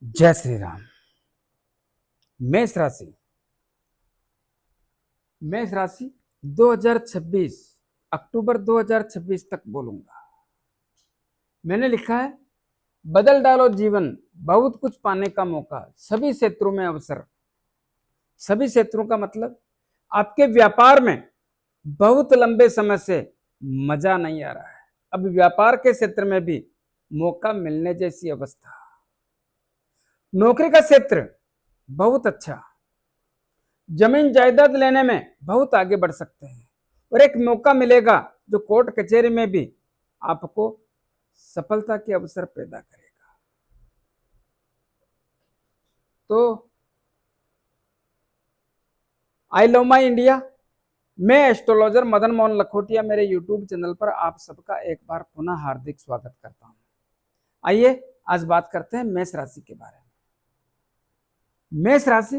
जय श्री राम। मेष राशि। मेष राशि 2026 अक्टूबर 2026 तक बोलूंगा। मैंने लिखा है बदल डालो जीवन, बहुत कुछ पाने का मौका, सभी क्षेत्रों में अवसर। सभी क्षेत्रों का मतलब आपके व्यापार में बहुत लंबे समय से मजा नहीं आ रहा है, अब व्यापार के क्षेत्र में भी मौका मिलने जैसी अवस्था। नौकरी का क्षेत्र बहुत अच्छा, जमीन जायदाद लेने में बहुत आगे बढ़ सकते हैं और एक मौका मिलेगा जो कोर्ट कचहरी में भी आपको सफलता के अवसर पैदा करेगा। तो आई लव माई इंडिया, मैं एस्ट्रोलॉजर मदन मोहन लखोटिया, मेरे यूट्यूब चैनल पर आप सबका एक बार पुनः हार्दिक स्वागत करता हूं। आइए आज बात करते हैं मेष राशि के बारे में। मेष राशि,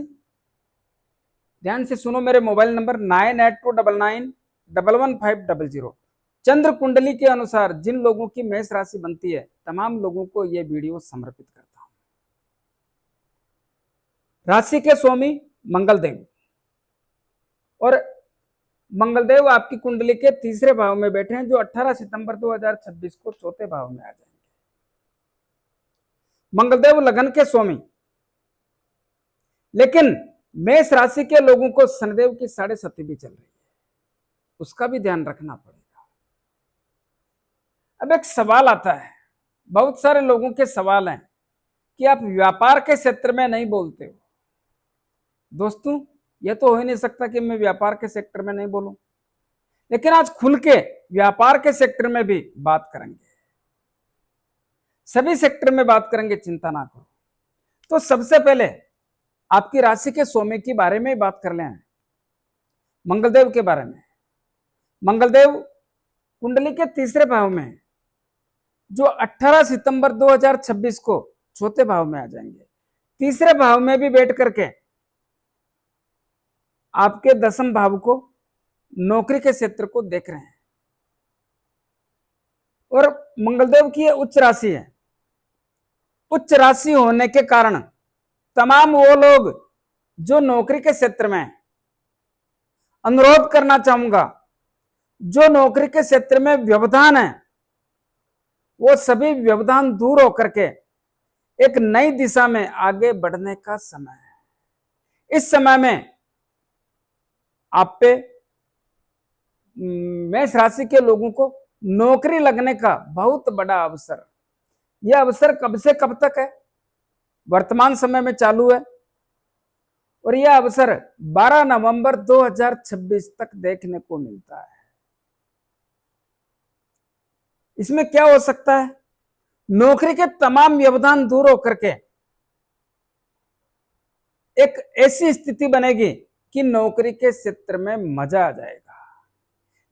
ध्यान से सुनो, मेरे मोबाइल नंबर 9829911500। चंद्र कुंडली के अनुसार जिन लोगों की मेष राशि बनती है तमाम लोगों को यह वीडियो समर्पित करता हूं। राशि के स्वामी मंगलदेव, और मंगलदेव आपकी कुंडली के तीसरे भाव में बैठे हैं जो 18 सितंबर 2026 को चौथे भाव में आ जाएंगे। मंगलदेव लगन के स्वामी, लेकिन मेष राशि के लोगों को शनिदेव की 7.5 भी चल रही है, उसका भी ध्यान रखना पड़ेगा। अब एक सवाल आता है, बहुत सारे लोगों के सवाल हैं कि आप व्यापार के क्षेत्र में नहीं बोलते हो। दोस्तों, यह तो हो ही नहीं सकता कि मैं व्यापार के सेक्टर में नहीं बोलूं, लेकिन आज खुल के व्यापार के सेक्टर में भी बात करेंगे, सभी सेक्टर में बात करेंगे, चिंता ना करो। तो सबसे पहले आपकी राशि के स्वामी के बारे में बात कर लें, मंगलदेव के बारे में। मंगलदेव कुंडली के तीसरे भाव में जो 18 सितंबर 2026 को चौथे भाव में आ जाएंगे। तीसरे भाव में भी बैठ करके आपके दसम भाव को, नौकरी के क्षेत्र को देख रहे हैं, और मंगलदेव की उच्च राशि है। उच्च राशि होने के कारण तमाम वो लोग जो नौकरी के क्षेत्र में, अनुरोध करना चाहूंगा, जो नौकरी के क्षेत्र में व्यवधान है वो सभी व्यवधान दूर होकर के एक नई दिशा में आगे बढ़ने का समय है। इस समय में आप पे, मेष राशि के लोगों को नौकरी लगने का बहुत बड़ा अवसर। यह अवसर कब से कब तक है? वर्तमान समय में चालू है, और यह अवसर 12 नवंबर 2026 तक देखने को मिलता है। इसमें क्या हो सकता है? नौकरी के तमाम व्यवधान दूर होकर के एक ऐसी स्थिति बनेगी कि नौकरी के क्षेत्र में मजा आ जाएगा।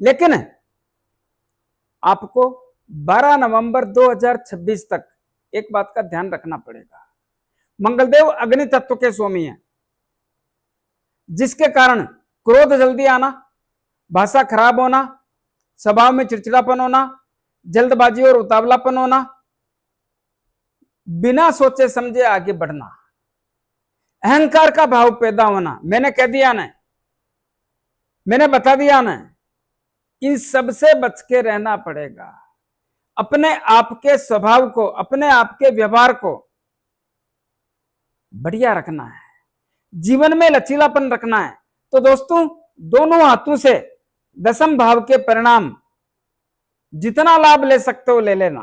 लेकिन आपको 12 नवंबर 2026 तक एक बात का ध्यान रखना पड़ेगा। मंगलदेव अग्नि तत्व के स्वामी हैं, जिसके कारण क्रोध जल्दी आना, भाषा खराब होना, स्वभाव में चिड़चिड़ापन होना, जल्दबाजी और उतावलापन होना, बिना सोचे समझे आगे बढ़ना, अहंकार का भाव पैदा होना, मैंने कह दिया ना, मैंने बता दिया ना, इन सब से बच के रहना पड़ेगा। अपने आप के स्वभाव को, अपने आप के व्यवहार को बढ़िया रखना है, जीवन में लचीलापन रखना है। तो दोस्तों, दोनों हाथों से दसम भाव के परिणाम जितना लाभ ले सकते हो ले लेना।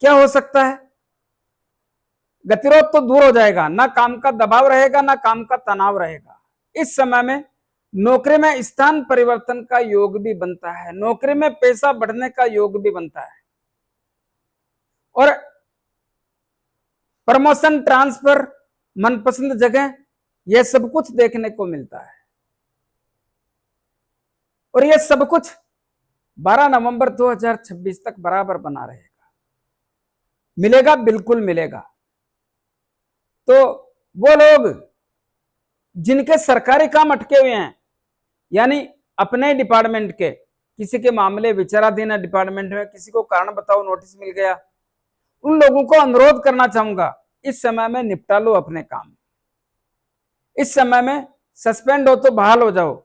क्या हो सकता है? गतिरोध तो दूर हो जाएगा, ना काम का दबाव रहेगा, ना काम का तनाव रहेगा। इस समय में नौकरी में स्थान परिवर्तन का योग भी बनता है, नौकरी में पैसा बढ़ने का योग भी बनता है, और प्रमोशन, ट्रांसफर, मनपसंद जगह, यह सब कुछ देखने को मिलता है। और यह सब कुछ 12 नवंबर 2026 तक बराबर बना रहेगा। मिलेगा, बिल्कुल मिलेगा। तो वो लोग जिनके सरकारी काम अटके हुए हैं, यानी अपने डिपार्टमेंट के, किसी के मामले विचाराधीन है डिपार्टमेंट में, किसी को कारण बताओ नोटिस मिल गया, उन लोगों को अनुरोध करना चाहूंगा, इस समय में निपटा लो अपने काम, इस समय में सस्पेंड हो तो बहाल हो जाओ,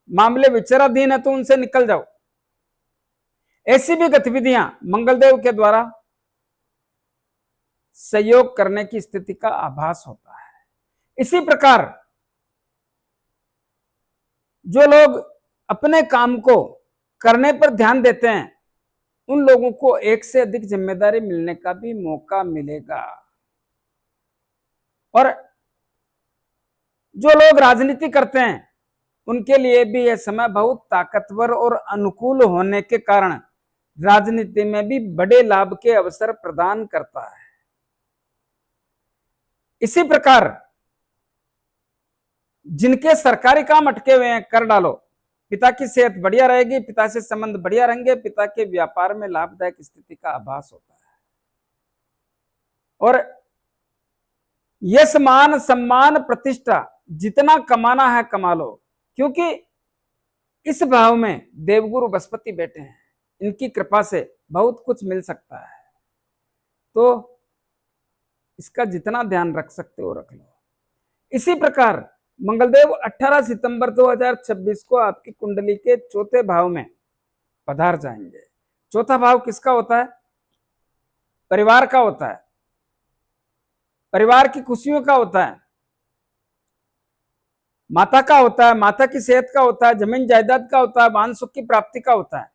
मामले विचाराधीन है तो उनसे निकल जाओ। ऐसी भी गतिविधियां मंगलदेव के द्वारा सहयोग करने की स्थिति का आभास होता है। इसी प्रकार जो लोग अपने काम को करने पर ध्यान देते हैं, उन लोगों को एक से अधिक जिम्मेदारी मिलने का भी मौका मिलेगा। और जो लोग राजनीति करते हैं, उनके लिए भी यह समय बहुत ताकतवर और अनुकूल होने के कारण राजनीति में भी बड़े लाभ के अवसर प्रदान करता है। इसी प्रकार जिनके सरकारी काम अटके हुए हैं, कर डालो, पिता की सेहत बढ़िया रहेगी, पिता से संबंध बढ़िया रहेंगे, पिता के व्यापार में लाभदायक स्थिति का आभास होता है। और यश मान सम्मान प्रतिष्ठा जितना कमाना है कमा लो, क्योंकि इस भाव में देवगुरु बृहस्पति बैठे हैं, इनकी कृपा से बहुत कुछ मिल सकता है। तो इसका जितना ध्यान रख सकते हो रख लो। इसी प्रकार मंगलदेव 18 सितंबर 2026 को आपकी कुंडली के चौथे भाव में पधार जाएंगे। चौथा भाव किसका होता है? परिवार का होता है, परिवार की खुशियों का होता है, माता का होता है, माता की सेहत का होता है, जमीन जायदाद का होता है, वाहन सुख की प्राप्ति का होता है।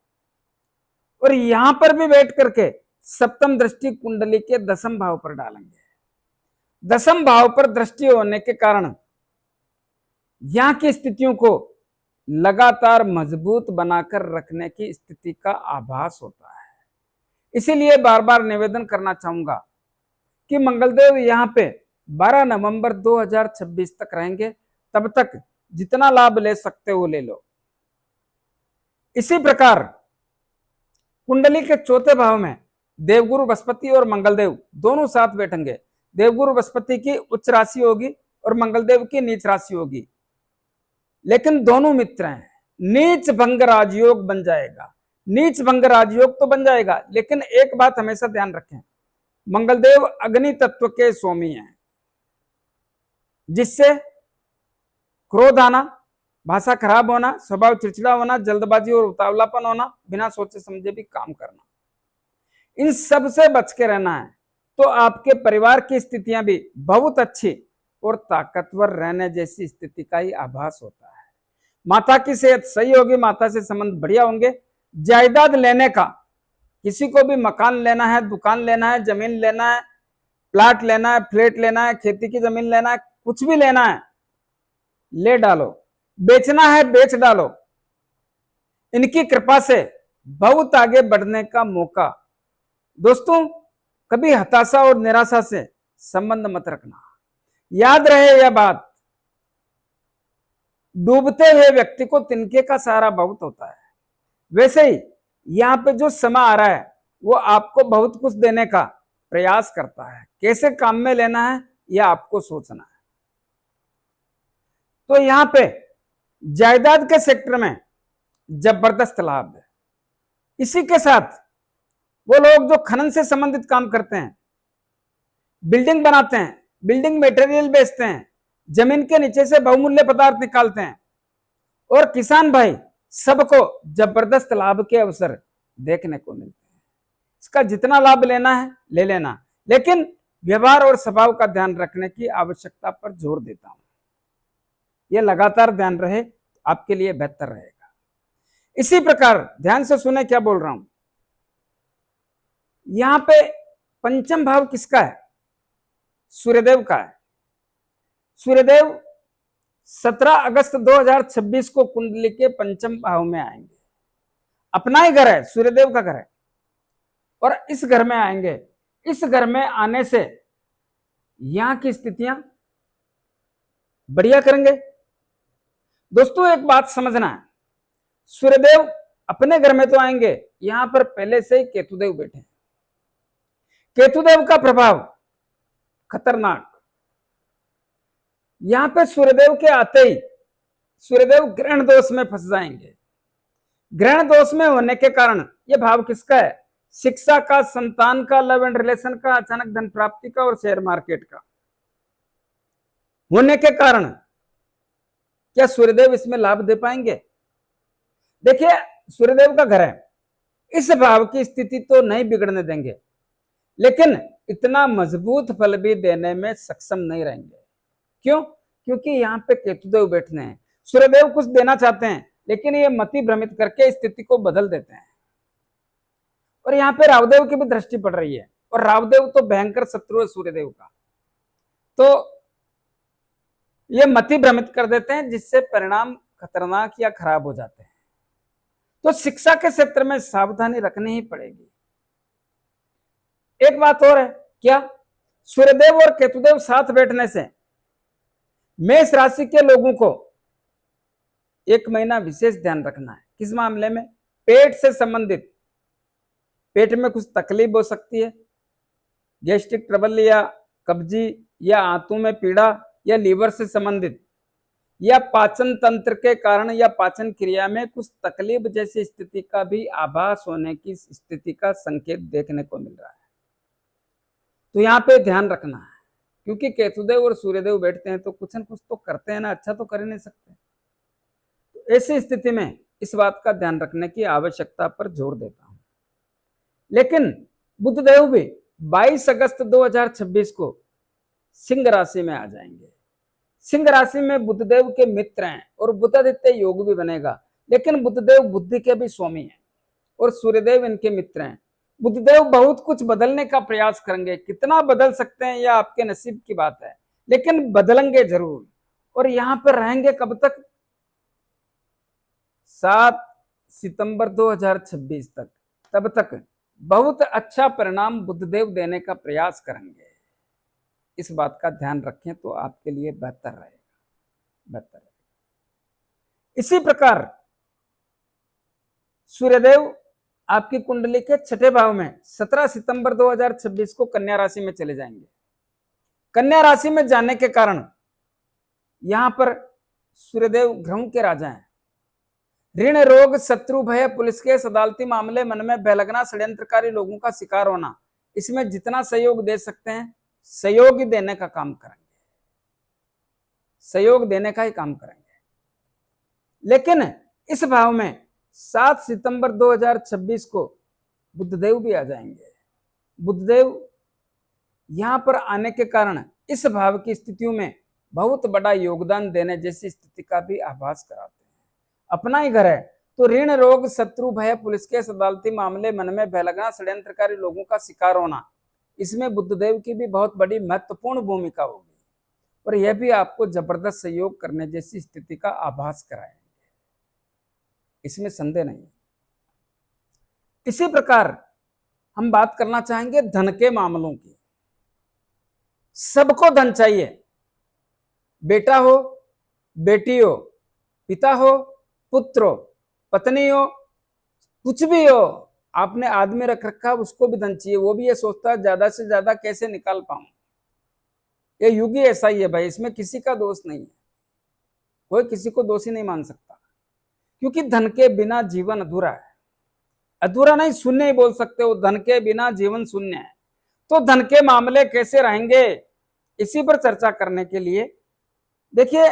और यहां पर भी बैठ करके सप्तम दृष्टि कुंडली के दसम भाव पर डालेंगे। दसम भाव पर दृष्टि होने के कारण यहां की स्थितियों को लगातार मजबूत बनाकर रखने की स्थिति का आभास होता है। इसीलिए बार बार निवेदन करना चाहूंगा कि मंगलदेव यहां पे 12 नवंबर 2026 तक रहेंगे, तब तक जितना लाभ ले सकते हो ले लो। इसी प्रकार कुंडली के चौथे भाव में देवगुरु बृहस्पति और मंगलदेव दोनों साथ बैठेंगे। देवगुरु बृहस्पति की उच्च राशि होगी और मंगलदेव की नीच राशि होगी, लेकिन दोनों मित्र हैं। नीच भंग राजयोग बन जाएगा। नीच भंग राजयोग तो बन जाएगा, लेकिन एक बात हमेशा ध्यान रखें, मंगलदेव अग्नि तत्व के स्वामी हैं, जिससे क्रोध आना, भाषा खराब होना, स्वभाव चिड़चिड़ा होना, जल्दबाजी और उतावलापन होना, बिना सोचे समझे भी काम करना, इन सब से बच के रहना है। तो आपके परिवार की स्थितियां भी बहुत अच्छी और ताकतवर रहने जैसी स्थिति का ही आभास होता है। माता की सेहत सही होगी, माता से संबंध बढ़िया होंगे। जायदाद लेने का, किसी को भी मकान लेना है, दुकान लेना है, जमीन लेना है, प्लाट लेना है, फ्लैट लेना है, खेती की जमीन लेना है, कुछ भी लेना है ले डालो, बेचना है बेच डालो। इनकी कृपा से बहुत आगे बढ़ने का मौका। दोस्तों, कभी हताशा और निराशा से संबंध मत रखना। याद रहे यह बात, डूबते हुए व्यक्ति को तिनके का सहारा बहुत होता है। वैसे ही यहां पे जो समय आ रहा है वो आपको बहुत कुछ देने का प्रयास करता है। कैसे काम में लेना है यह आपको सोचना है। तो यहां पे जायदाद के सेक्टर में जबरदस्त लाभ है। इसी के साथ वो लोग जो खनन से संबंधित काम करते हैं, बिल्डिंग बनाते हैं, बिल्डिंग मटेरियल बेचते हैं, जमीन के नीचे से बहुमूल्य पदार्थ निकालते हैं, और किसान भाई सबको जबरदस्त लाभ के अवसर देखने को मिलते हैं। इसका जितना लाभ लेना है ले लेना, लेकिन व्यवहार और स्वभाव का ध्यान रखने की आवश्यकता पर जोर देता हूं। यह लगातार ध्यान रहे तो आपके लिए बेहतर रहेगा। इसी प्रकार ध्यान से सुने क्या बोल रहा हूं। यहां पे पंचम भाव किसका है? सूर्यदेव का है। सूर्यदेव 17 अगस्त 2026 को कुंडली के पंचम भाव में आएंगे। अपना ही घर है, सूर्यदेव का घर है, और इस घर में आएंगे। इस घर में आने से यहां की स्थितियां बढ़िया करेंगे। दोस्तों, एक बात समझना है, सूर्यदेव अपने घर में तो आएंगे, यहां पर पहले से ही केतुदेव बैठे हैं। केतुदेव का प्रभाव खतरनाक। यहां पे सूर्यदेव के आते ही सूर्यदेव ग्रहण दोष में फंस जाएंगे। ग्रहण दोष में होने के कारण यह भाव किसका है? शिक्षा का, संतान का, लव एंड रिलेशन का, अचानक धन प्राप्ति का और शेयर मार्केट का होने के कारण क्या सूर्यदेव इसमें लाभ दे पाएंगे? देखिए, सूर्यदेव का घर है, इस भाव की स्थिति तो नहीं बिगड़ने देंगे, लेकिन इतना मजबूत फल भी देने में सक्षम नहीं रहेंगे। क्यों? क्योंकि यहाँ पे केतुदेव बैठने हैं। सूर्यदेव कुछ देना चाहते हैं, लेकिन ये मति भ्रमित करके स्थिति को बदल देते हैं। और यहाँ पे रावदेव की भी दृष्टि पड़ रही है, और रावदेव तो भयंकर शत्रु है सूर्यदेव का, तो ये मति भ्रमित कर देते हैं, जिससे परिणाम खतरनाक या खराब हो जाते हैं। तो शिक्षा के क्षेत्र में सावधानी रखनी ही पड़ेगी। एक बात और है, क्या? सूर्यदेव और केतुदेव साथ बैठने से मेष राशि के लोगों को एक महीना विशेष ध्यान रखना है। किस मामले में? पेट से संबंधित, पेट में कुछ तकलीफ हो सकती है, गैस्ट्रिक ट्रबल या कब्जी या आंतों में पीड़ा या लीवर से संबंधित या पाचन तंत्र के कारण या पाचन क्रिया में कुछ तकलीफ जैसी स्थिति का भी आभास होने की स्थिति का संकेत देखने को मिल रहा है। तो यहाँ पे ध्यान रखना है, क्योंकि केतुदेव और सूर्यदेव बैठते हैं तो कुछ न कुछ तो करते हैं ना, अच्छा तो कर ही नहीं सकते। तो ऐसी स्थिति में इस बात का ध्यान रखने की आवश्यकता पर जोर देता हूं। लेकिन बुधदेव भी 22 अगस्त 2026 को सिंह राशि में आ जाएंगे। सिंह राशि में बुधदेव के मित्र हैं और बुधादित्य योग भी बनेगा, लेकिन बुधदेव बुद्धि के भी स्वामी हैं और सूर्यदेव इनके मित्र हैं। बुधदेव बहुत कुछ बदलने का प्रयास करेंगे, कितना बदल सकते हैं यह आपके नसीब की बात है, लेकिन बदलेंगे जरूर। और यहां पर रहेंगे कब तक? 7 सितंबर 2026 तक। तब तक बहुत अच्छा परिणाम बुधदेव देने का प्रयास करेंगे। इस बात का ध्यान रखें तो आपके लिए बेहतर रहेगा। इसी प्रकार सूर्यदेव आपकी कुंडली के छठे भाव में 17 सितंबर 2026 को कन्या राशि में चले जाएंगे। कन्या राशि में जाने के कारण यहां पर सूर्यदेव ग्रहों के राजा हैं। ऋण, रोग, शत्रु, भय, पुलिस केस, अदालती मामले, मन में भय लगना, षड्यंत्रकारी लोगों का शिकार होना, इसमें जितना सहयोग दे सकते हैं सहयोग ही देने का काम करेंगे, सहयोग देने का ही काम करेंगे। लेकिन इस भाव में 7 सितंबर 2026 को बुधदेव भी आ जाएंगे। बुधदेव यहां पर आने के कारण इस भाव की स्थितियों में बहुत बड़ा योगदान देने जैसी स्थिति का भी आभास कराते हैं। अपना ही घर है तो ऋण, रोग, शत्रु, भय, पुलिस केस, अदालती मामले, मन में भय लगना, षड्यंत्रकारी लोगों का शिकार होना, इसमें बुधदेव की भी बहुत बड़ी महत्वपूर्ण भूमिका होगी और यह भी आपको जबरदस्त सहयोग करने जैसी स्थिति का आभास कराएंगे, इसमें संदेह नहीं। इसी प्रकार हम बात करना चाहेंगे धन के मामलों की। सबको धन चाहिए, बेटा हो, बेटी हो, पिता हो, पुत्र हो, पत्नी हो, कुछ भी हो, आपने आदमी रख रखा, उसको भी धन चाहिए। वो भी ये सोचता है ज्यादा से ज्यादा कैसे निकाल पाऊं। ये युग ही ऐसा ही है भाई, इसमें किसी का दोष नहीं है, कोई किसी को दोषी नहीं मान सकता, क्योंकि धन के बिना जीवन अधूरा है। अधूरा नहीं, शून्य ही बोल सकते हो, धन के बिना जीवन शून्य है। तो धन के मामले कैसे रहेंगे, इसी पर चर्चा करने के लिए देखिए,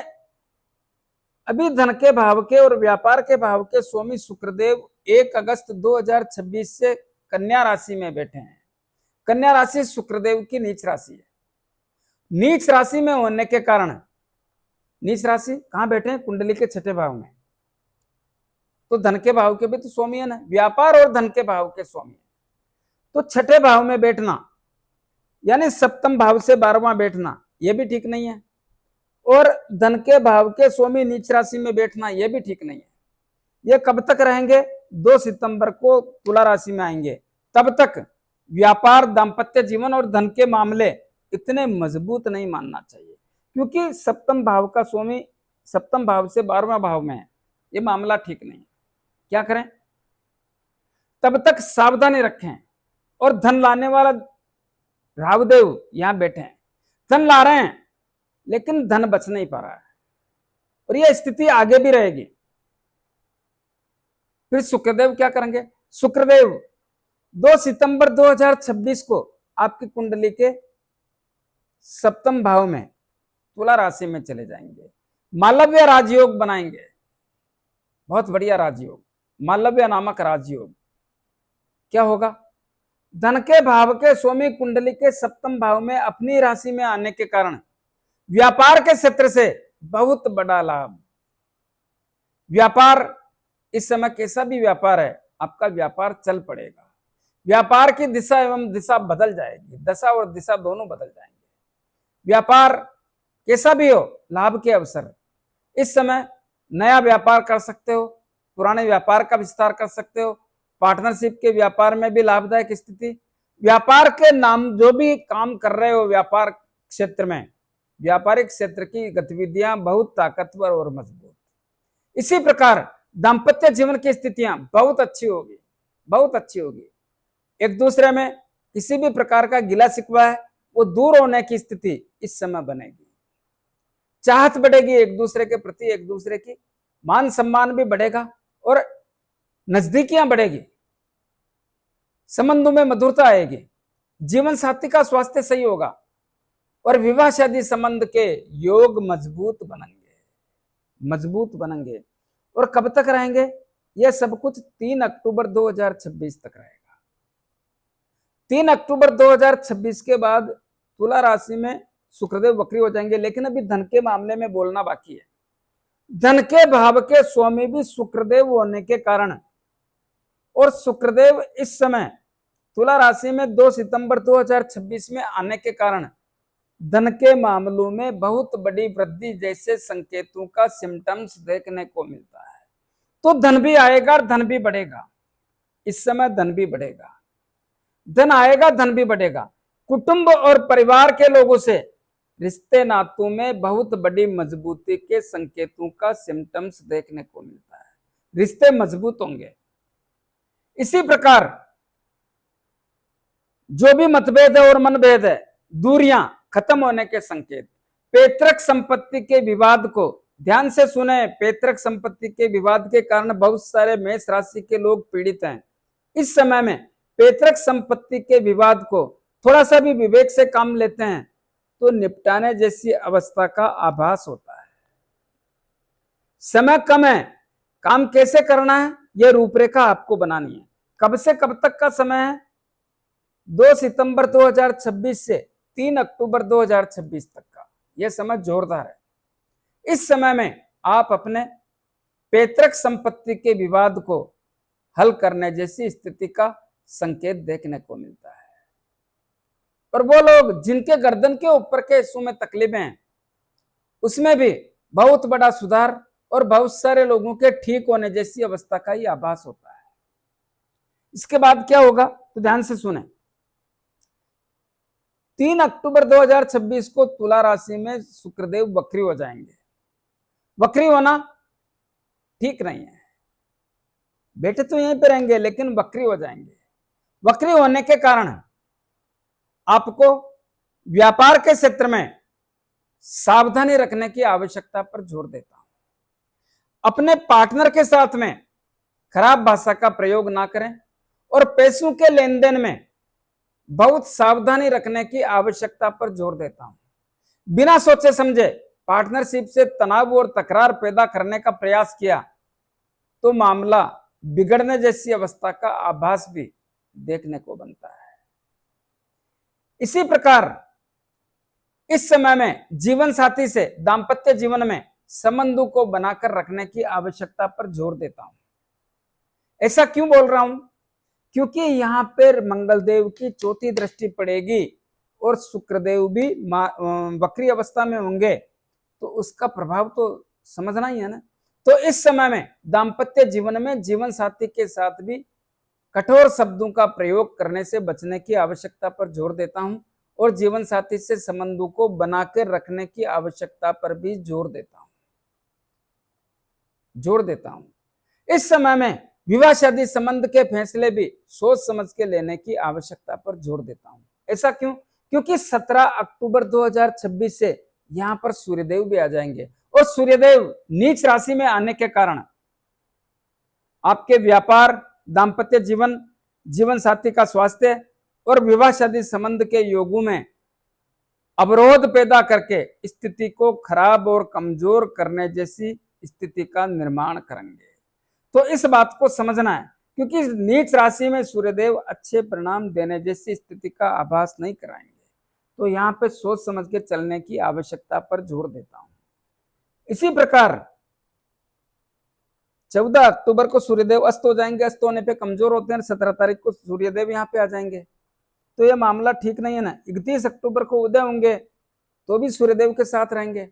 अभी धन के भाव के और व्यापार के भाव के स्वामी शुक्रदेव 1 अगस्त 2026 से कन्या राशि में बैठे हैं। कन्या राशि शुक्रदेव की नीच राशि है। नीच राशि में होने के कारण, नीच राशि कहां बैठे हैं? कुंडली के छठे भाव में। तो धन के भाव के भी तो स्वामी है ना, व्यापार और धन के भाव के स्वामी है। तो छठे भाव में बैठना यानी सप्तम भाव से 12वां बैठना, यह भी ठीक नहीं है। और धन के भाव के स्वामी नीच राशि में बैठना, यह भी ठीक नहीं है। ये कब तक रहेंगे? 2 सितंबर को तुला राशि में आएंगे। तब तक व्यापार, दाम्पत्य जीवन और धन के मामले इतने मजबूत नहीं मानना चाहिए, क्योंकि सप्तम भाव का स्वामी सप्तम भाव से 12वां भाव में है। ये मामला ठीक नहीं है। क्या करें? तब तक सावधानी रखें। और धन लाने वाला रावदेव यहां बैठे हैं, धन ला रहे हैं, लेकिन धन बच नहीं पा रहा है और यह स्थिति आगे भी रहेगी। फिर शुक्रदेव क्या करेंगे? शुक्रदेव 2 सितंबर 2026 को आपकी कुंडली के सप्तम भाव में तुला राशि में चले जाएंगे, मालव्य राजयोग बनाएंगे, बहुत बढ़िया राजयोग, मालव्य नामक राजयोग। क्या होगा? धन के भाव के स्वामी कुंडली के सप्तम भाव में अपनी राशि में आने के कारण व्यापार के क्षेत्र से बहुत बड़ा लाभ। व्यापार इस समय कैसा भी व्यापार है, आपका व्यापार चल पड़ेगा। व्यापार की दिशा एवं दिशा बदल जाएगी, दशा और दिशा दोनों बदल जाएंगे। व्यापार कैसा भी हो, लाभ के अवसर। इस समय नया व्यापार कर सकते हो, पुराने व्यापार का विस्तार कर सकते हो, पार्टनरशिप के व्यापार में भी लाभदायक स्थिति। व्यापार के नाम जो भी काम कर रहे हो व्यापार क्षेत्र में, व्यापारिक क्षेत्र की गतिविधियां बहुत ताकतवर और मजबूत। इसी प्रकार दाम्पत्य जीवन की स्थितियां बहुत अच्छी होगी, बहुत अच्छी होगी। एक दूसरे में किसी भी प्रकार का गिला शिकवा है वो दूर होने की स्थिति इस समय बनेगी। चाहत बढ़ेगी एक दूसरे के प्रति, एक दूसरे की मान सम्मान भी बढ़ेगा और नजदीकियां बढ़ेगी, संबंधों में मधुरता आएगी, जीवन साथी का स्वास्थ्य सही होगा और विवाह शादी संबंध के योग मजबूत बनेंगे, मजबूत बनेंगे। और कब तक रहेंगे? यह सब कुछ 3 अक्टूबर 2026 तक रहेगा। 3 अक्टूबर 2026 के बाद तुला राशि में शुक्रदेव वक्री हो जाएंगे। लेकिन अभी धन के मामले में बोलना बाकी है। धन के भाव के स्वामी भी शुक्रदेव होने के कारण और शुक्रदेव इस समय तुला राशि में 2 सितंबर 2026 में आने के कारण धन के मामलों में बहुत बड़ी वृद्धि जैसे संकेतों का सिम्टम्स देखने को मिलता है। तो धन भी आएगा और धन भी बढ़ेगा। इस समय धन भी बढ़ेगा, धन आएगा, धन भी बढ़ेगा। कुटुंब और परिवार के लोगों से रिश्ते नातों में बहुत बड़ी मजबूती के संकेतों का सिम्टम्स देखने को मिलता है। रिश्ते मजबूत होंगे। इसी प्रकार जो भी मतभेद है और मनभेद है, दूरियां खत्म होने के संकेत। पैतृक संपत्ति के विवाद को ध्यान से सुने। पैतृक संपत्ति के विवाद के कारण बहुत सारे मेष राशि के लोग पीड़ित हैं। इस समय में पैतृक संपत्ति के विवाद को थोड़ा सा भी विवेक से काम लेते हैं तो निपटाने जैसी अवस्था का आभास होता है। समय कम है, काम कैसे करना है यह रूपरेखा आपको बनानी है। कब से कब तक का समय है? 2 सितंबर 2026 से 3 अक्टूबर 2026 तक का यह समय जोरदार है। इस समय में आप अपने पैतृक संपत्ति के विवाद को हल करने जैसी स्थिति का संकेत देखने को मिलता है। और वो लोग जिनके गर्दन के ऊपर के हिस्सों में तकलीफें हैं उसमें भी बहुत बड़ा सुधार और बहुत सारे लोगों के ठीक होने जैसी अवस्था का ही आभास होता है। इसके बाद क्या होगा तो ध्यान से सुने। 3 अक्टूबर 2026 को तुला राशि में शुक्रदेव वक्री हो जाएंगे। वक्री होना ठीक नहीं है, बेटे तो यहीं पे रहेंगे लेकिन वक्री हो जाएंगे। वक्री होने के कारण आपको व्यापार के क्षेत्र में सावधानी रखने की आवश्यकता पर जोर देता हूं। अपने पार्टनर के साथ में खराब भाषा का प्रयोग ना करें और पैसों के लेन देन में बहुत सावधानी रखने की आवश्यकता पर जोर देता हूं। बिना सोचे समझे पार्टनरशिप से तनाव और तकरार पैदा करने का प्रयास किया तो मामला बिगड़ने जैसी अवस्था का आभास भी देखने को बनता है। इसी प्रकार इस समय में जीवन साथी से दाम्पत्य जीवन में संबंधों को बनाकर रखने की आवश्यकता पर जोर देता हूं। ऐसा क्यों बोल रहा हूं? क्योंकि यहां पर मंगलदेव की चौथी दृष्टि पड़ेगी और शुक्रदेव भी वक्री अवस्था में होंगे तो उसका प्रभाव तो समझना ही है ना। तो इस समय में दाम्पत्य जीवन में जीवन साथी के साथ भी कठोर शब्दों का प्रयोग करने से बचने की आवश्यकता पर जोर देता हूं और जीवन साथी से संबंधों को बनाकर रखने की आवश्यकता पर भी जोर देता हूं। इस समय में विवाह शादी संबंध के फैसले भी सोच समझ के लेने की आवश्यकता पर जोर देता हूं। ऐसा क्यों? क्योंकि 17 अक्टूबर 2026 से यहां पर सूर्यदेव भी आ जाएंगे और सूर्यदेव नीच राशि में आने के कारण आपके व्यापार, दाम्पत्य जीवन, जीवन साथी का स्वास्थ्य और विवाह शादी संबंध के योगों में अवरोध पैदा करके स्थिति को खराब और कमजोर करने जैसी स्थिति का निर्माण करेंगे। तो इस बात को समझना है, क्योंकि नीच राशि में सूर्यदेव अच्छे परिणाम देने जैसी स्थिति का आभास नहीं कराएंगे। तो यहाँ पे सोच समझ के चलने की आवश्यकता पर जोर देता हूं। इसी प्रकार 14 अक्टूबर को सूर्यदेव अस्त हो जाएंगे। अस्त होने पे कमजोर होते हैं। 17 तारीख को सूर्यदेव यहाँ पे आ जाएंगे, तो यह मामला ठीक नहीं है ना। 31 अक्टूबर को उदय होंगे तो भी सूर्यदेव के साथ रहेंगे।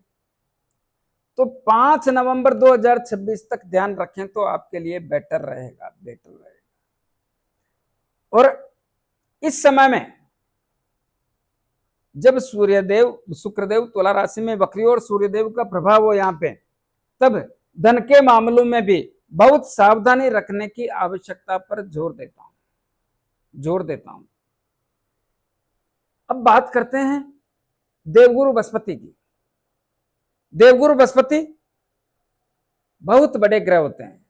तो 5 नवंबर 2026 तक ध्यान रखें तो आपके लिए बेटर रहेगा। और इस समय में जब सूर्यदेव शुक्रदेव तुला राशि में वक्री और सूर्यदेव का प्रभाव हो यहाँ पे, तब धन के मामलों में भी बहुत सावधानी रखने की आवश्यकता पर जोर देता हूं। अब बात करते हैं देवगुरु बृहस्पति की। देवगुरु बृहस्पति बहुत बड़े ग्रह होते हैं,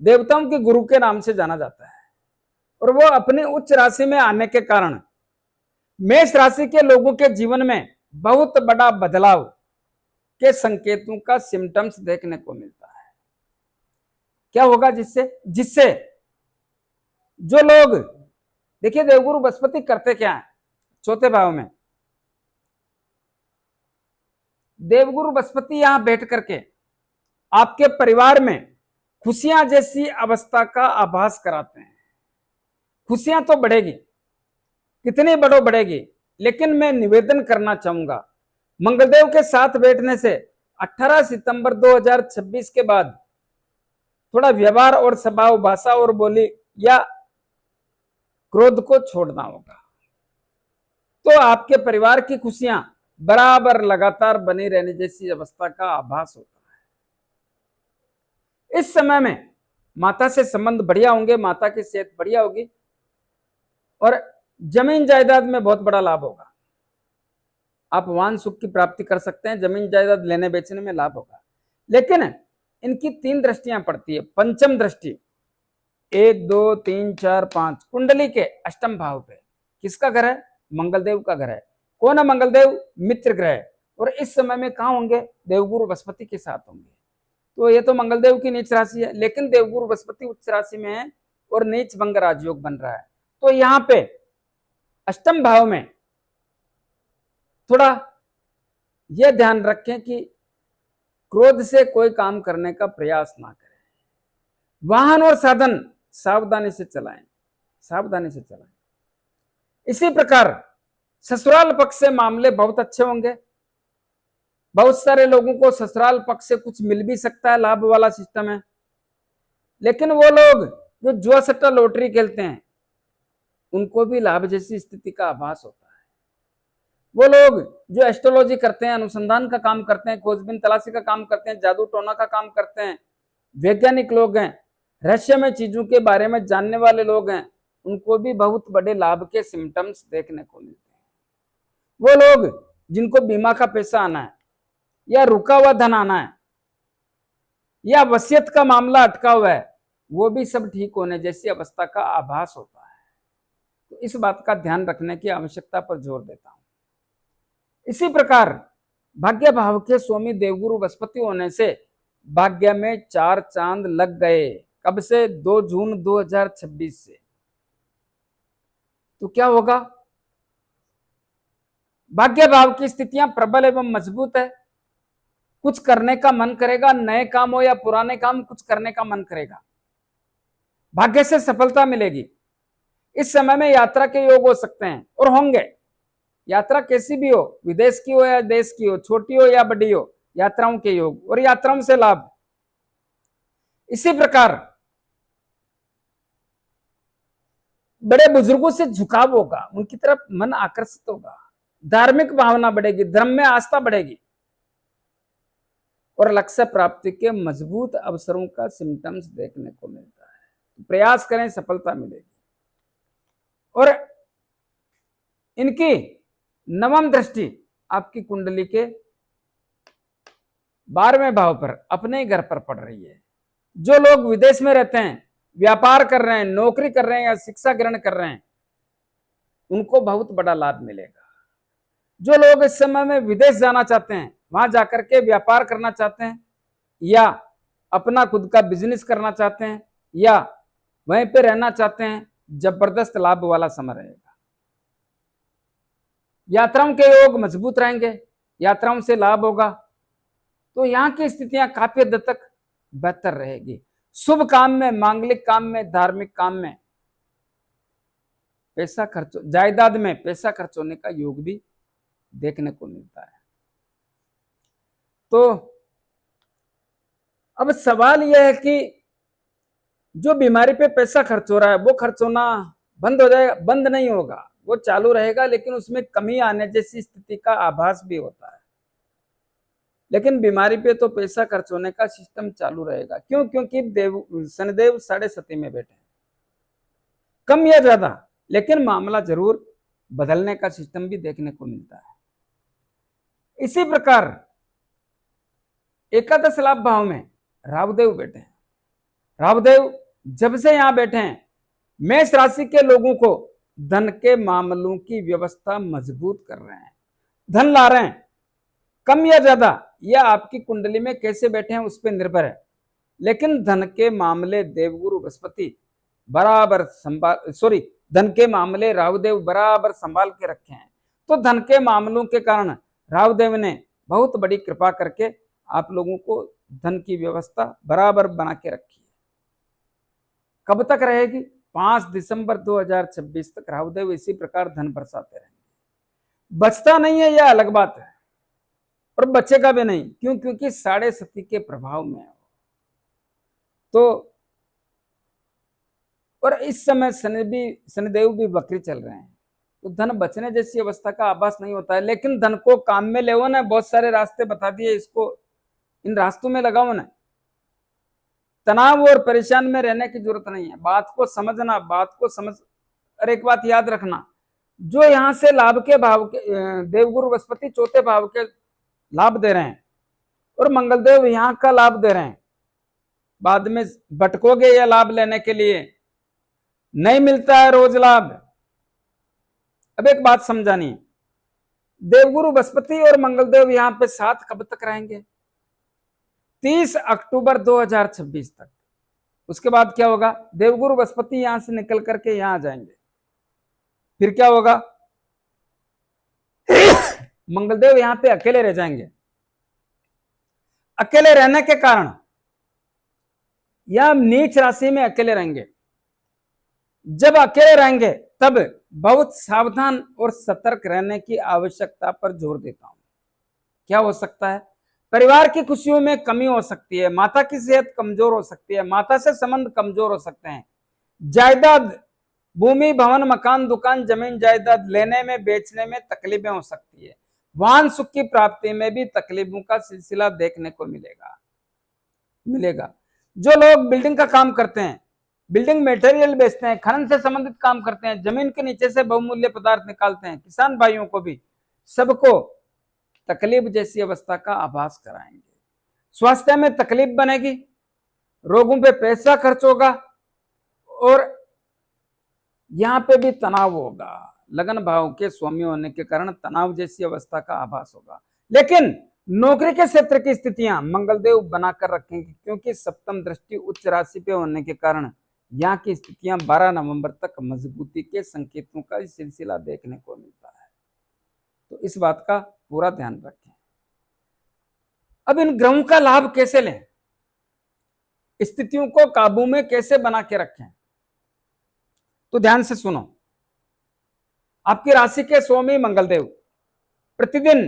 देवताओं के गुरु के नाम से जाना जाता है, और वो अपने उच्च राशि में आने के कारण मेष राशि के लोगों के जीवन में बहुत बड़ा बदलाव के संकेतों का सिम्टम्स देखने को मिलता है। क्या होगा जिससे जो लोग, देखिए देवगुरु बृहस्पति करते क्या है, चौथे भाव में देवगुरु बृहस्पति यहां बैठ करके आपके परिवार में खुशियां जैसी अवस्था का आभास कराते हैं। खुशियां तो बढ़ेगी, कितनी बढ़ेगी, लेकिन मैं निवेदन करना चाहूंगा, मंगलदेव के साथ बैठने से 18 सितंबर 2026 के बाद थोड़ा व्यवहार और स्वभाव, भाषा और बोली या क्रोध को छोड़ना होगा। तो आपके परिवार की खुशियां बराबर लगातार बनी रहने जैसी अवस्था का आभास होता है। इस समय में माता से संबंध बढ़िया होंगे, माता की सेहत बढ़िया होगी, और जमीन जायदाद में बहुत बड़ा लाभ होगा। आप वाहन सुख की प्राप्ति कर सकते हैं, जमीन जायदाद लेने बेचने में लाभ होगा। लेकिन इनकी 3 दृष्टियां पड़ती है। पंचम दृष्टि 1 2 3 4 5 कुंडली के अष्टम भाव पे किसका घर है? मंगलदेव का घर है। कौन है मंगलदेव? मित्र ग्रह। और इस समय में कहां होंगे? देवगुरु बृहस्पति के साथ होंगे। तो ये तो मंगलदेव की नीच राशि है, लेकिन देवगुरु बृहस्पति उच्च राशि में है और नीच भंग राजयोग बन रहा है। तो यहां पे अष्टम भाव में थोड़ा यह ध्यान रखें कि क्रोध से कोई काम करने का प्रयास ना करें। वाहन और साधन सावधानी से चलाएं। इसी प्रकार ससुराल पक्ष से मामले बहुत अच्छे होंगे। बहुत सारे लोगों को ससुराल पक्ष से कुछ मिल भी सकता है, लाभ वाला सिस्टम है। लेकिन वो लोग जो जुआ सट्टा लॉटरी खेलते हैं उनको भी लाभ जैसी स्थिति का आभास होता है। वो लोग जो एस्ट्रोलॉजी करते हैं, अनुसंधान का काम करते हैं, खोजबीन तलाशी का काम करते हैं, जादू टोना का काम करते हैं, वैज्ञानिक लोग हैं, रहस्यमय चीजों के बारे में जानने वाले लोग हैं, उनको भी बहुत बड़े लाभ के सिम्टम्स देखने को मिलते हैं। वो लोग जिनको बीमा का पैसा आना है, या रुका हुआ धन आना है, या वसीयत का मामला अटका हुआ है, वो भी सब ठीक होने जैसी अवस्था का आभास होता है। तो इस बात का ध्यान रखने की आवश्यकता पर जोर देता हूं। इसी प्रकार भाग्य भाव के स्वामी देवगुरु बृहस्पति होने से भाग्य में 4 चांद लग गए। कब से? 2 जून 2026 से। तो क्या होगा? भाग्य भाव की स्थितियां प्रबल एवं मजबूत है। कुछ करने का मन करेगा, नए काम हो या पुराने काम, कुछ करने का मन करेगा। भाग्य से सफलता मिलेगी। इस समय में यात्रा के योग हो सकते हैं और होंगे। यात्रा कैसी भी हो, विदेश की हो या देश की हो, छोटी हो या बड़ी हो, यात्राओं के योग और यात्राओं से लाभ। इसी प्रकार बड़े बुजुर्गों से झुकाव होगा, उनकी तरफ मन आकर्षित होगा, धार्मिक भावना बढ़ेगी, धर्म में आस्था बढ़ेगी, और लक्ष्य प्राप्ति के मजबूत अवसरों का सिम्टम्स देखने को मिलता है। प्रयास करें, सफलता मिलेगी। और इनकी नवम दृष्टि आपकी कुंडली के 12वें भाव पर, अपने घर पर पड़ रही है। जो लोग विदेश में रहते हैं व्यापार कर रहे हैं, नौकरी कर रहे हैं या शिक्षा ग्रहण कर रहे हैं, उनको बहुत बड़ा लाभ मिलेगा। जो लोग इस समय में विदेश जाना चाहते हैं, वहां जाकर के व्यापार करना चाहते हैं या अपना खुद का बिजनेस करना चाहते हैं या वहीं पे रहना चाहते हैं, जबरदस्त लाभ वाला समय रहेगा। यात्राओं के योग मजबूत रहेंगे, यात्राओं से लाभ होगा, तो यहाँ की स्थितियां काफी हद तक बेहतर रहेगी। शुभ काम में, मांगलिक काम में, धार्मिक काम में पैसा खर्च, जायदाद में पैसा खर्च होने का योग भी देखने को मिलता है। तो अब सवाल यह है कि जो बीमारी पे पैसा खर्च हो रहा है वो खर्च होना बंद हो जाएगा? बंद नहीं होगा, वो चालू रहेगा, लेकिन उसमें कमी आने जैसी स्थिति का आभास भी होता है। लेकिन बीमारी पे तो पैसा खर्च होने का सिस्टम चालू रहेगा। क्यों? क्योंकि शनिदेव 6.5 में बैठे हैं, कम या ज्यादा, लेकिन मामला जरूर बदलने का सिस्टम भी देखने को मिलता है। इसी प्रकार एकादश लाभ भाव में राहुदेव बैठे हैं। राहुदेव जब से यहां बैठे हैं, मेष राशि के लोगों को धन के मामलों की व्यवस्था मजबूत कर रहे हैं, धन ला रहे हैं, कम या ज्यादा यह आपकी कुंडली में कैसे बैठे हैं उस पर निर्भर है। लेकिन धन के मामले देवगुरु बृहस्पति बराबर धन के मामले राहुदेव बराबर संभाल के रखे हैं। तो धन के मामलों के कारण राहुदेव ने बहुत बड़ी कृपा करके आप लोगों को धन की व्यवस्था बराबर बना के रखी है। कब तक रहेगी? 5 दिसंबर 2026 तक राहुदेव इसी प्रकार धन बरसाते रहेंगे। बचता नहीं है, यह अलग बात है, और बचेगा भी नहीं। क्यों? क्योंकि 7.5 के प्रभाव में है। तो और इस समय शनिदेव भी वक्री चल रहे हैं, तो धन बचने जैसी अवस्था का आभास नहीं होता है। लेकिन धन को काम में ले ना, बहुत सारे रास्ते बता दिए, इसको इन रास्तों में लगाओ ना। तनाव और परेशान में रहने की जरूरत नहीं है, बात को समझना, बात को समझ। और एक बात याद रखना, जो यहां से लाभ के भाव के देवगुरु बृहस्पति 4थे भाव के लाभ दे रहे हैं और मंगलदेव यहां का लाभ दे रहे हैं, बाद में भटकोगे यह लाभ लेने के लिए, नहीं मिलता है रोज लाभ। अब एक बात समझानी है, देवगुरु बृहस्पति और मंगलदेव यहां पे साथ कब तक रहेंगे? 30 अक्टूबर 2026 तक। उसके बाद क्या होगा? देवगुरु बृहस्पति यहां से निकल करके यहां आ जाएंगे। फिर क्या होगा? मंगलदेव यहां पे अकेले रह जाएंगे। अकेले रहने के कारण या नीच राशि में अकेले रहेंगे। जब अकेले रहेंगे तब बहुत सावधान और सतर्क रहने की आवश्यकता पर जोर देता हूं। क्या हो सकता है? परिवार की खुशियों में कमी हो सकती है, माता की सेहत कमजोर हो सकती है, माता से संबंध कमजोर हो सकते हैं, जायदाद, भूमि, भवन, मकान, दुकान, जमीन जायदाद लेने में, बेचने में तकलीफें हो सकती है, वाहन सुख की प्राप्ति में भी तकलीफों का सिलसिला देखने को मिलेगा। जो लोग बिल्डिंग का काम करते हैं, बिल्डिंग मटेरियल बेचते हैं, खनन से संबंधित काम करते हैं, जमीन के नीचे से बहुमूल्य पदार्थ निकालते हैं, किसान भाइयों को भी, सबको तकलीफ जैसी अवस्था का आभास कराएंगे। स्वास्थ्य में तकलीफ बनेगी, रोगों पे पैसा खर्च होगा और यहां पे भी तनाव होगा। लगन भाव के स्वामी होने के कारण तनाव जैसी अवस्था का आभास होगा। लेकिन नौकरी के क्षेत्र की स्थितियां मंगलदेव बनाकर रखेंगे, क्योंकि सप्तम दृष्टि उच्च राशि पे होने के कारण यहाँ की स्थितियां 12 नवंबर तक मजबूती के संकेतों का सिलसिला देखने को मिलता है। तो इस बात का पूरा ध्यान रखें। अब इन ग्रहों का लाभ कैसे लें, स्थितियों को काबू में कैसे बना के रखें, तो ध्यान से सुनो। आपकी राशि के स्वामी मंगलदेव, प्रतिदिन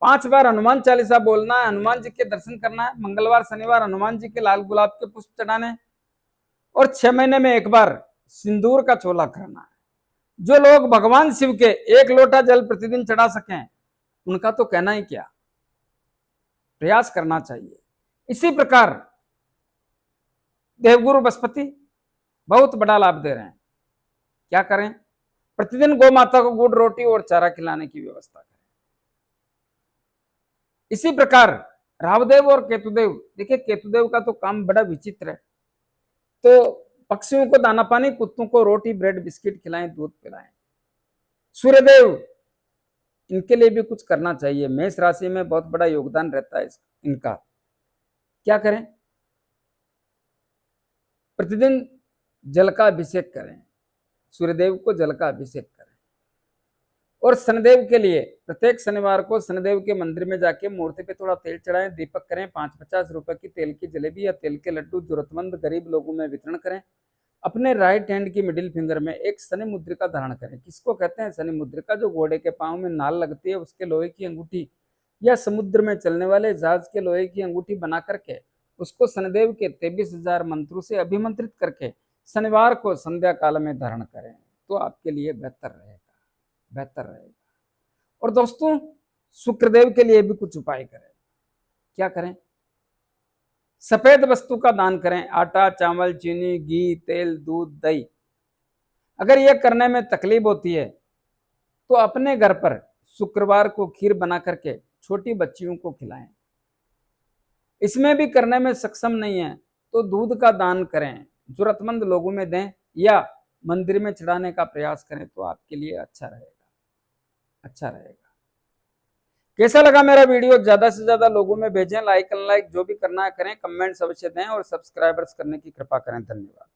5 बार हनुमान चालीसा बोलना है, हनुमान जी के दर्शन करना है, मंगलवार शनिवार हनुमान जी के लाल गुलाब के पुष्प चढ़ाने, और 6 महीने में एक बार सिंदूर का चोला करना है। जो लोग भगवान शिव के 1 लोटा जल प्रतिदिन चढ़ा सकें, उनका तो कहना ही क्या, प्रयास करना चाहिए। इसी प्रकार देवगुरु बृहस्पति बहुत बड़ा लाभ दे रहे हैं। क्या करें? प्रतिदिन गौ माता को गुड़, रोटी और चारा खिलाने की व्यवस्था करें। इसी प्रकार राहुदेव और केतुदेव, देखिए केतुदेव का तो काम बड़ा विचित्र है। तो पक्षियों को दाना पानी, कुत्तों को रोटी ब्रेड बिस्किट खिलाएं, दूध पिलाएं। सूर्यदेव, इनके लिए भी कुछ करना चाहिए। मेष राशि में बहुत बड़ा योगदान रहता है इनका। क्या करें? प्रतिदिन जल का अभिषेक करें, सूर्यदेव को जल का अभिषेक करें। और शनिदेव के लिए प्रत्येक शनिवार को शनिदेव के मंदिर में जाके मूर्ति पे थोड़ा तेल चढ़ाएं, दीपक करें, 5-50 रुपए की तेल की जलेबी या तेल के लड्डू जरूरतमंद गरीब लोगों में वितरण करें। अपने राइट हैंड की मिडिल फिंगर में एक शनि मुद्रिका धारण करें। किसको कहते हैं शनि मुद्रिका? जो घोड़े के पांव में नाल लगती है, उसके लोहे की अंगूठी, या समुद्र में चलने वाले जहाज के लोहे की अंगूठी बना करके उसको शनिदेव के 23,000 मंत्रों से अभिमंत्रित करके शनिवार को संध्या काल में धारण करें, तो आपके लिए बेहतर रहेगा। और दोस्तों, शुक्रदेव के लिए भी कुछ उपाय करें। क्या करें? सफेद वस्तु का दान करें, आटा, चावल, चीनी, घी, तेल, दूध, दही। अगर यह करने में तकलीफ होती है तो अपने घर पर शुक्रवार को खीर बना करके छोटी बच्चियों को खिलाएं। इसमें भी करने में सक्षम नहीं है तो दूध का दान करें, जरूरतमंद लोगों में दें या मंदिर में चढ़ाने का प्रयास करें, तो आपके लिए अच्छा रहेगा। कैसा लगा मेरा वीडियो? ज्यादा से ज्यादा लोगों में भेजें, लाइक अनलाइक जो भी करना है करें, कमेंट्स अवश्य दें और सब्सक्राइबर्स करने की कृपा करें। धन्यवाद।